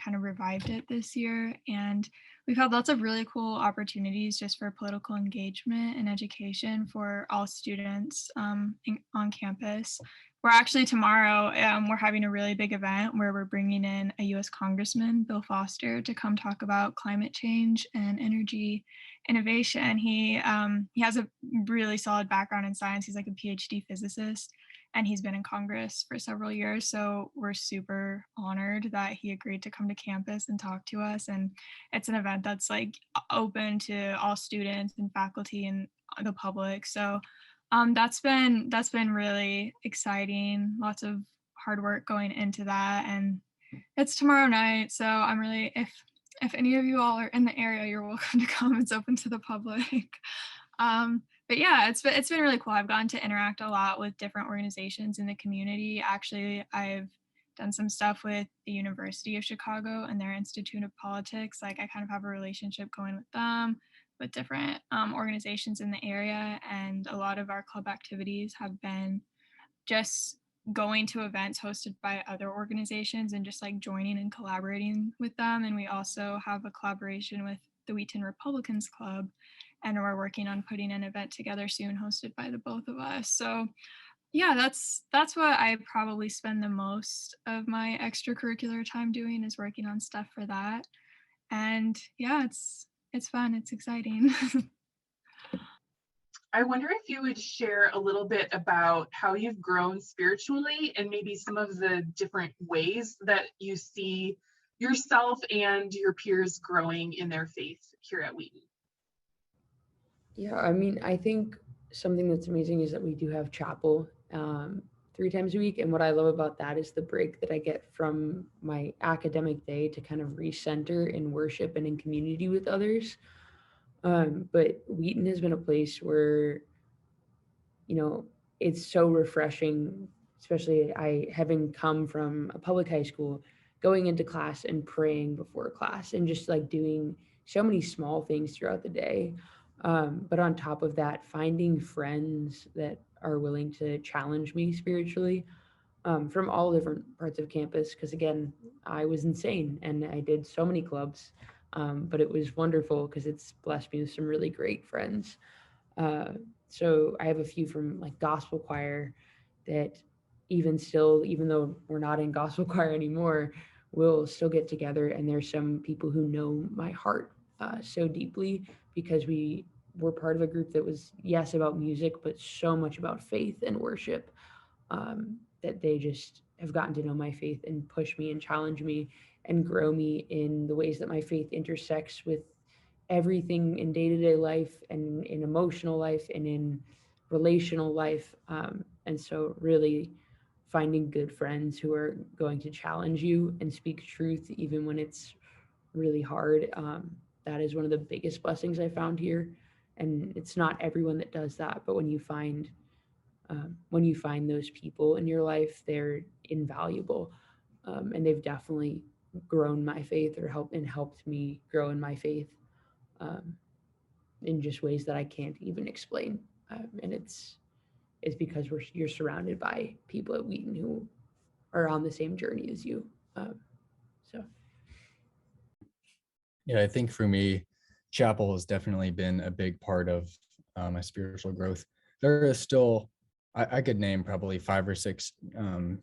kind of revived it this year, and we've had lots of really cool opportunities just for political engagement and education for all students on campus. We're actually tomorrow, we're having a really big event where we're bringing in a U.S. Congressman, Bill Foster, to come talk about climate change and energy innovation. He has a really solid background in science. He's like a PhD physicist, and he's been in Congress for several years. So we're super honored that he agreed to come to campus and talk to us. And it's an event that's like open to all students and faculty and the public. So that's been really exciting. Lots of hard work going into that, and it's tomorrow night. So I'm really, if any of you all are in the area, you're welcome to come. It's open to the public. But yeah, it's been really cool. I've gotten to interact a lot with different organizations in the community. Actually, I've done some stuff with the University of Chicago and their Institute of Politics. Like I kind of have a relationship going with them, with different organizations in the area. And a lot of our club activities have been just going to events hosted by other organizations and just like joining and collaborating with them. And we also have a collaboration with the Wheaton Republicans Club, and we're working on putting an event together soon hosted by the both of us. So yeah, that's what I probably spend the most of my extracurricular time doing, is working on stuff for that. And yeah, it's fun, it's exciting. I wonder if you would share a little bit about how you've grown spiritually and maybe some of the different ways that you see yourself and your peers growing in their faith here at Wheaton? Yeah, I mean, I think something that's amazing is that we do have chapel 3 times a week. And what I love about that is the break that I get from my academic day to kind of recenter in worship and in community with others. But Wheaton has been a place where, you know, it's so refreshing, especially I having come from a public high school, going into class and praying before class and just like doing so many small things throughout the day. But on top of that, finding friends that are willing to challenge me spiritually from all different parts of campus. Because again, I was insane and I did so many clubs, but it was wonderful because it's blessed me with some really great friends. So I have a few from like gospel choir that even still, even though we're not in gospel choir anymore, we'll still get together. And there's some people who know my heart so deeply because we were part of a group that was, yes, about music, but so much about faith and worship that they just have gotten to know my faith and push me and challenge me and grow me in the ways that my faith intersects with everything in day-to-day life and in emotional life and in relational life. And so really finding good friends who are going to challenge you and speak truth even when it's really hard. That is one of the biggest blessings I found here. And it's not everyone that does that, but when you find those people in your life, they're invaluable. And they've definitely grown my faith or helped me grow in my faith in just ways that I can't even explain. And it's because you're surrounded by people at Wheaton who are on the same journey as you. So. Yeah, I think for me, chapel has definitely been a big part of my spiritual growth. There is still, I could name probably 5 or 6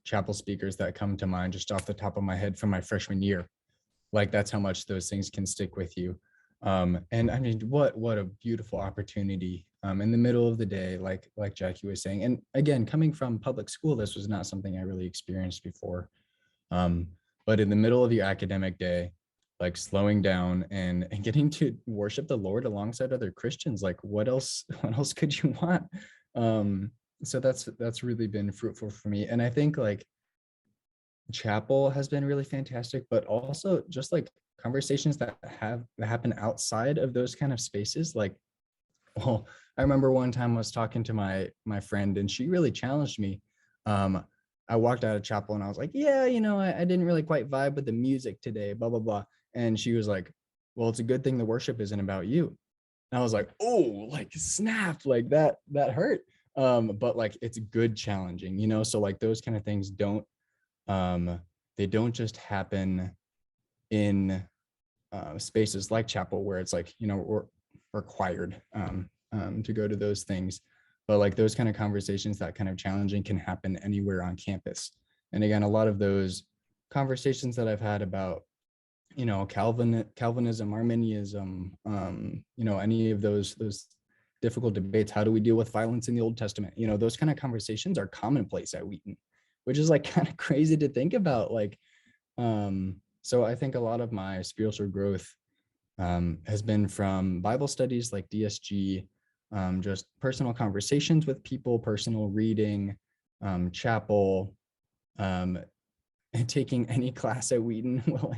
chapel speakers that come to mind just off the top of my head from my freshman year. Like that's how much those things can stick with you. And I mean, what a beautiful opportunity in the middle of the day, like Jackie was saying. And again, coming from public school, this was not something I really experienced before. But in the middle of your academic day, like slowing down and getting to worship the Lord alongside other Christians, like what else could you want? So that's really been fruitful for me. And I think like chapel has been really fantastic, but also just like conversations that happen outside of those kind of spaces. Like, well, I remember one time I was talking to my friend and she really challenged me. I walked out of chapel and I was like, yeah, I didn't really quite vibe with the music today, blah, blah, blah. And she was like, well, it's a good thing the worship isn't about you. And I was like, oh, like snap, like that hurt. But like, it's good challenging, so like those kind of things they don't just happen in spaces like chapel where it's like, we're required to go to those things. But like those kind of conversations, that kind of challenging can happen anywhere on campus. And again, a lot of those conversations that I've had about, Calvinism, Arminianism, any of those difficult debates, how do we deal with violence in the Old Testament? Those kind of conversations are commonplace at Wheaton, which is like kind of crazy to think about. Like, so I think a lot of my spiritual growth has been from Bible studies like DSG, just personal conversations with people, personal reading, chapel, and taking any class at Wheaton will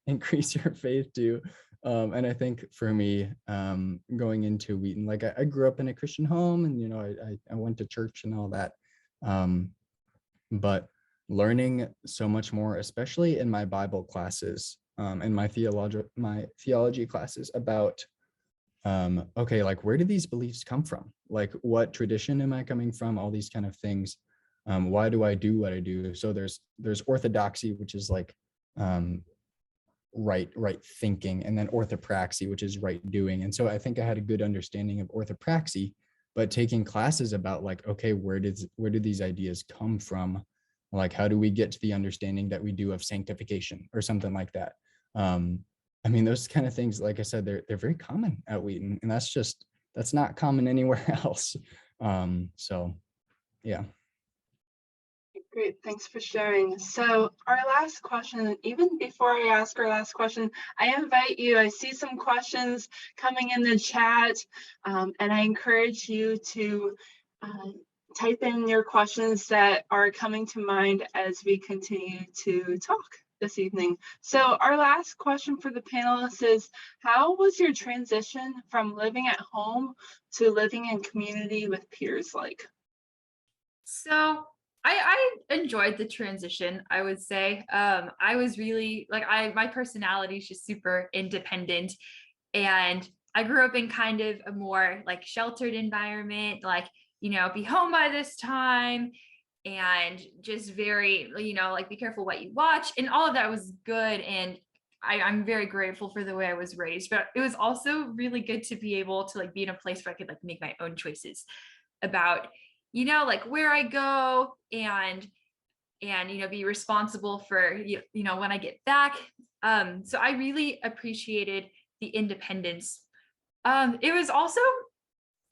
increase your faith too. And I think for me, going into Wheaton, like I grew up in a Christian home and, I went to church and all that. But learning so much more, especially in my Bible classes, and my theology classes about, okay, like where do these beliefs come from? Like what tradition am I coming from? All these kind of things. Why do I do what I do? So there's orthodoxy, which is like right thinking, and then orthopraxy, which is right doing. And so I think I had a good understanding of orthopraxy, but taking classes about like, okay, where do these ideas come from? Like, how do we get to the understanding that we do of sanctification or something like that? I mean, those kind of things, like I said, they're very common at Wheaton, and that's not common anywhere else. So yeah. Great, thanks for sharing. So our last question, even before I ask our last question, I invite you, I see some questions coming in the chat, and I encourage you to type in your questions that are coming to mind as we continue to talk this evening. So our last question for the panelists is, how was your transition from living at home to living in community with peers like? So I enjoyed the transition, I would say. I was really like my personality is just super independent, and I grew up in kind of a more like sheltered environment, like, be home by this time, and just very, like be careful what you watch, and all of that was good. And I'm very grateful for the way I was raised, but it was also really good to be able to like be in a place where I could like make my own choices about, like where I go, and be responsible for, when I get back. So I really appreciated the independence. It was also,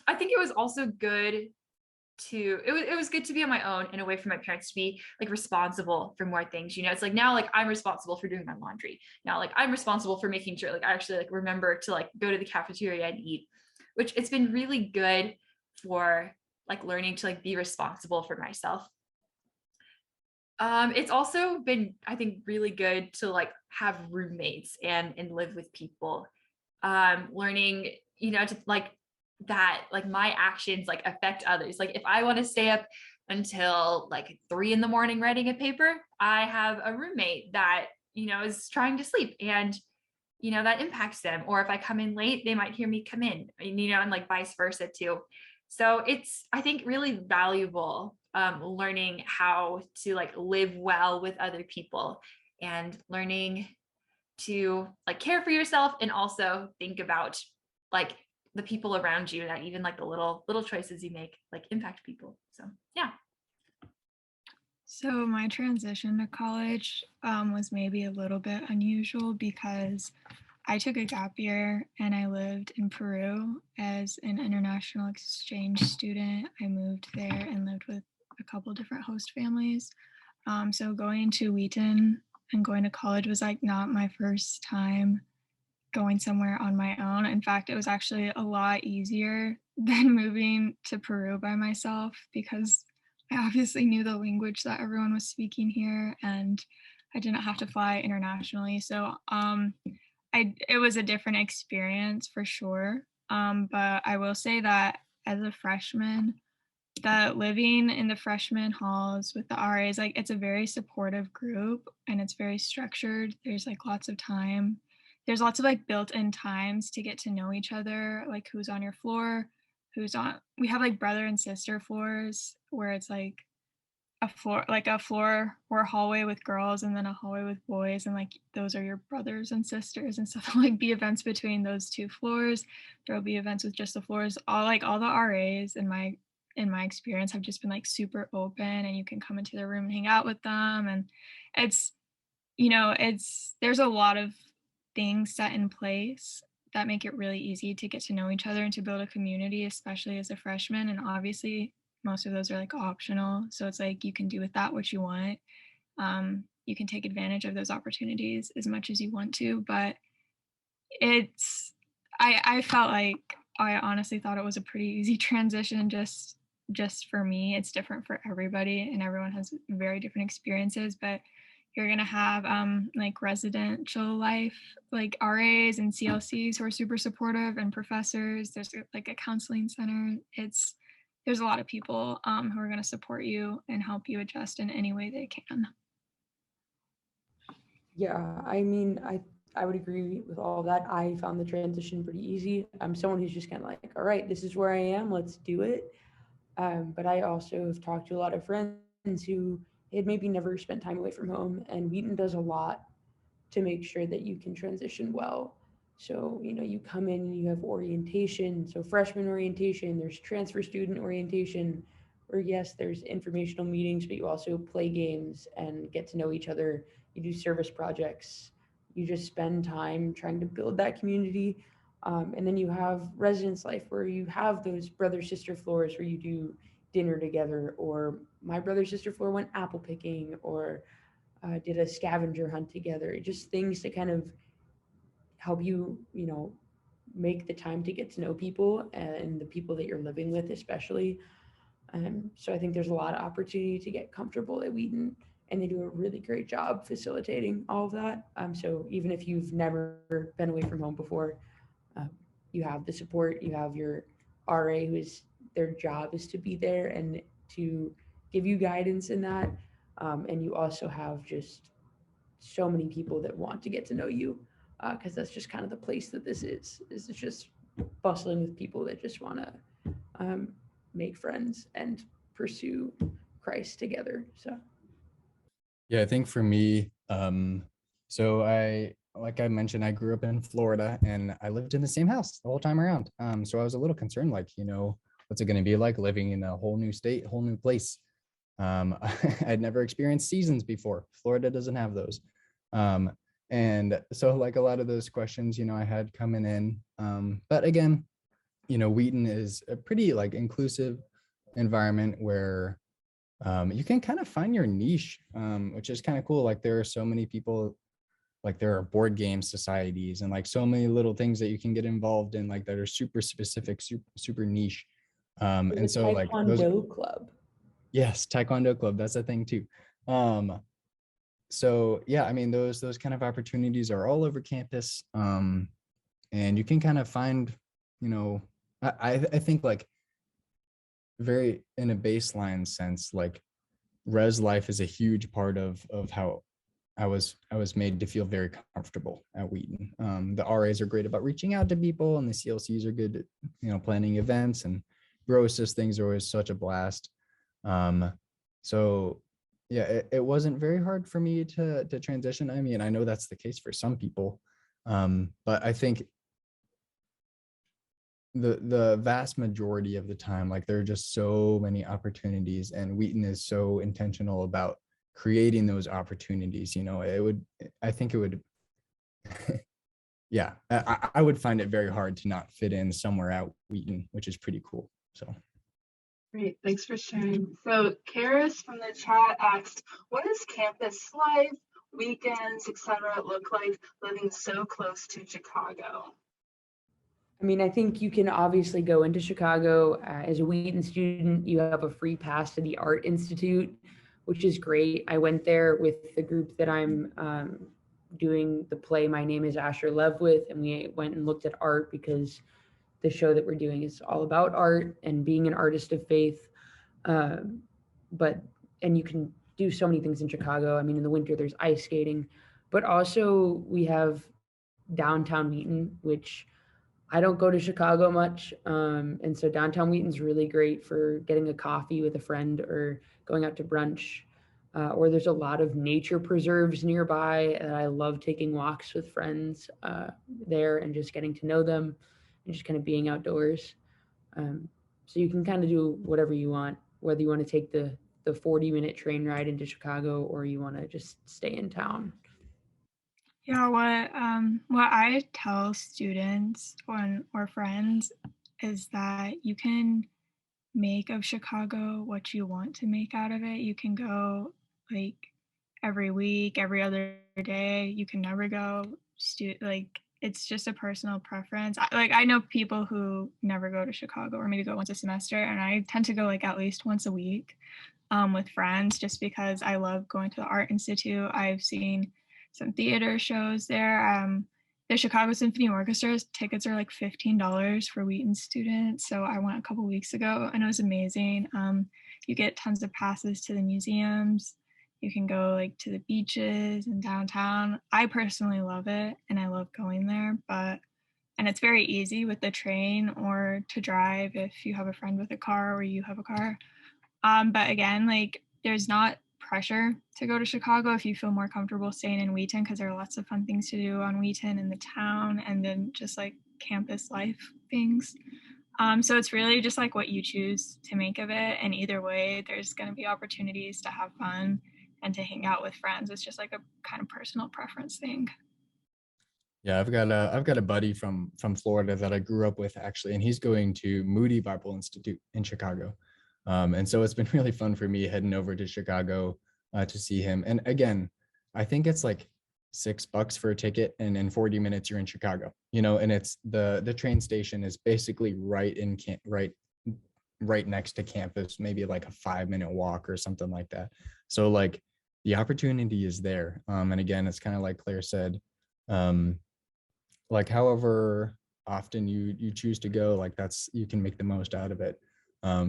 I think it was also good to, it was good to be on my own and away from my parents, to be like responsible for more things. It's like now, like I'm responsible for doing my laundry. Now, like I'm responsible for making sure like I actually like remember to like go to the cafeteria and eat, which it's been really good for like learning to like be responsible for myself. It's also been, I think, really good to like have roommates and live with people. Learning, to like that, like my actions like affect others. Like if I want to stay up until like 3 a.m. writing a paper, I have a roommate that, is trying to sleep, and that impacts them. Or if I come in late, they might hear me come in, and like vice versa too. So it's, I think, really valuable learning how to like live well with other people, and learning to like care for yourself, and also think about like the people around you, that even like the little choices you make like impact people. So yeah. So my transition to college was maybe a little bit unusual because I took a gap year and I lived in Peru as an international exchange student. I moved there and lived with a couple different host families. So going to Wheaton and going to college was like not my first time going somewhere on my own. In fact, it was actually a lot easier than moving to Peru by myself, because I obviously knew the language that everyone was speaking here, and I didn't have to fly internationally. So it was a different experience for sure. But I will say that as a freshman, that living in the freshman halls with the RAs, like it's a very supportive group and it's very structured. There's like lots of time. There's lots of like built-in times to get to know each other, like who's on your floor, we have like brother and sister floors where it's like a floor or a hallway with girls and then a hallway with boys, and like those are your brothers and sisters, and so there'll like be events between those two floors. There'll be events with just the floors. All the RAs in my experience have just been like super open, and you can come into their room and hang out with them, and it's there's a lot of things set in place that make it really easy to get to know each other and to build a community, especially as a freshman. And obviously most of those are like optional, so it's like you can do with that what you want. You can take advantage of those opportunities as much as you want to, but I felt like, I honestly thought it was a pretty easy transition, just for me. It's different for everybody and everyone has very different experiences, but you're going to have like residential life, like RAs and CLCs who are super supportive, and professors. There's like a counseling center. There's a lot of people who are going to support you and help you adjust in any way they can. Yeah, I mean, I would agree with all of that. I found the transition pretty easy. I'm someone who's just kind of like, all right, this is where I am, let's do it. But I also have talked to a lot of friends who had maybe never spent time away from home, and Wheaton does a lot to make sure that you can transition well. So, you come in and you have orientation. So freshman orientation, there's transfer student orientation, where yes, there's informational meetings, but you also play games and get to know each other. You do service projects. You just spend time trying to build that community. And then you have residence life, where you have those brother sister floors where you do dinner together, or my brother, sister Flora went apple picking, or did a scavenger hunt together. Just things to kind of help you, make the time to get to know people and the people that you're living with, especially. So I think there's a lot of opportunity to get comfortable at Wheaton, and they do a really great job facilitating all of that. So even if you've never been away from home before, you have the support. You have your RA, their job is to be there and to give you guidance in that. And you also have just so many people that want to get to know you, because that's just kind of the place that this is it's just bustling with people that just want to make friends and pursue Christ together. So Yeah, I think for me, so like I mentioned, I grew up in Florida and I lived in the same house the whole time around. So I was a little concerned, like, what's it going to be like living in a whole new state, whole new place? I'd never experienced seasons before. Florida doesn't have those. And so like a lot of those questions, I had coming in. But again, Wheaton is a pretty like inclusive environment where you can kind of find your niche, which is kind of cool. Like there are so many people, like there are board game societies and like so many little things that you can get involved in, like that are super specific, super niche. And so like those, Taekwondo club. yes, Taekwondo club, that's a thing too. So yeah, I mean, those kind of opportunities are all over campus. And you can kind of find, I think like very in a baseline sense, like res life is a huge part of how I was made to feel very comfortable at Wheaton. The RAs are great about reaching out to people, and the CLCs are good at, planning events, and Brosis things are always such a blast. So yeah, it wasn't very hard for me to transition. I mean, I know that's the case for some people, but I think the vast majority of the time, like there are just so many opportunities, and Wheaton is so intentional about creating those opportunities. I think it would yeah, I would find it very hard to not fit in somewhere at Wheaton, which is pretty cool. So Great, thanks for sharing. So Karis from the chat asked, what does campus life, weekends, etc. look like living so close to Chicago? I mean, I think you can obviously go into Chicago as a Wheaton student. You have a free pass to the Art Institute, which is great. I went there with the group that I'm doing the play My Name is Asher Lev with, and we went and looked at art because the show that we're doing is all about art and being an artist of faith. And you can do so many things in Chicago. I mean, in the winter, there's ice skating, but also we have downtown Wheaton, which I don't go to Chicago much. And so downtown Wheaton's really great for getting a coffee with a friend or going out to brunch. Or there's a lot of nature preserves nearby. And I love taking walks with friends there and just getting to know them and just kind of being outdoors. So you can kind of do whatever you want, whether you want to take the 40-minute train ride into Chicago or you want to just stay in town. Yeah, what I tell students or friends is that you can make of Chicago what you want to make out of it. You can go like every week, every other day. You can never go. It's just a personal preference. I know people who never go to Chicago or maybe go once a semester, and I tend to go like at least once a week with friends just because I love going to the Art Institute. I've seen some theater shows there. The Chicago Symphony Orchestra's tickets are like $15 for Wheaton students. So I went a couple weeks ago and it was amazing. You get tons of passes to the museums. You can go like to the beaches and downtown. I personally love it and I love going there, and it's very easy with the train or to drive if you have a friend with a car or you have a car. But again, like there's not pressure to go to Chicago if you feel more comfortable staying in Wheaton, because there are lots of fun things to do on Wheaton in the town and then just like campus life things. So it's really just like what you choose to make of it. And either way, there's going to be opportunities to have fun and to hang out with friends. It's just like a kind of personal preference thing. yeah, I've got a buddy from Florida that I grew up with actually, and he's going to Moody Bible Institute in Chicago. And so it's been really fun for me heading over to Chicago to see him. And again, I think it's like $6 for a ticket, and in 40 minutes you're in Chicago, and it's the train station is basically right next to campus, maybe like a 5-minute walk or something like that. So like the opportunity is there. And again, it's kind of like Claire said, like however often you choose to go, like you can make the most out of it.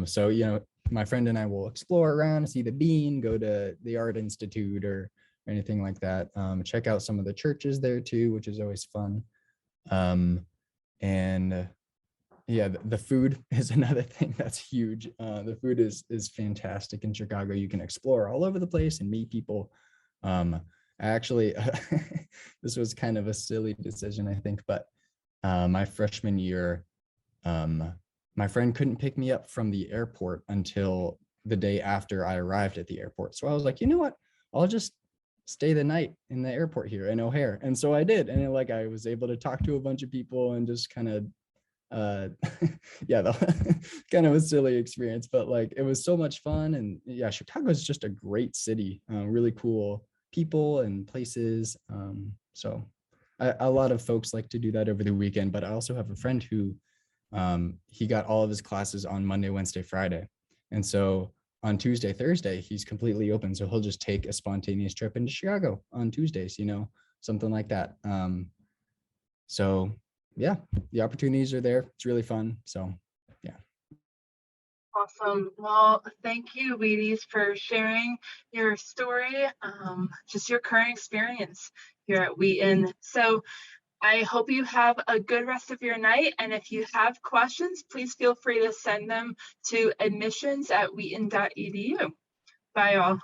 So my friend and I will explore around, see the Bean, go to the Art Institute or anything like that. Check out some of the churches there too, which is always fun. And yeah, the food is another thing that's huge. The food is fantastic in Chicago. You can explore all over the place and meet people. Actually, this was kind of a silly decision, I think, but my freshman year, my friend couldn't pick me up from the airport until the day after I arrived at the airport. So I was like, you know what? I'll just stay the night in the airport here in O'Hare. And so I did. And I was able to talk to a bunch of people and just kind of yeah, kind of a silly experience, but like it was so much fun. And yeah, Chicago is just a great city, really cool people and places. So a lot of folks like to do that over the weekend, but I also have a friend who he got all of his classes on Monday, Wednesday, Friday. And so on Tuesday, Thursday, he's completely open. So he'll just take a spontaneous trip into Chicago on Tuesdays, something like that. So yeah, the opportunities are there. It's really fun. So yeah. Awesome. Well, thank you, Wheaties, for sharing your story, just your current experience here at Wheaton. So I hope you have a good rest of your night. And if you have questions, please feel free to send them to admissions@wheaton.edu. Bye, all.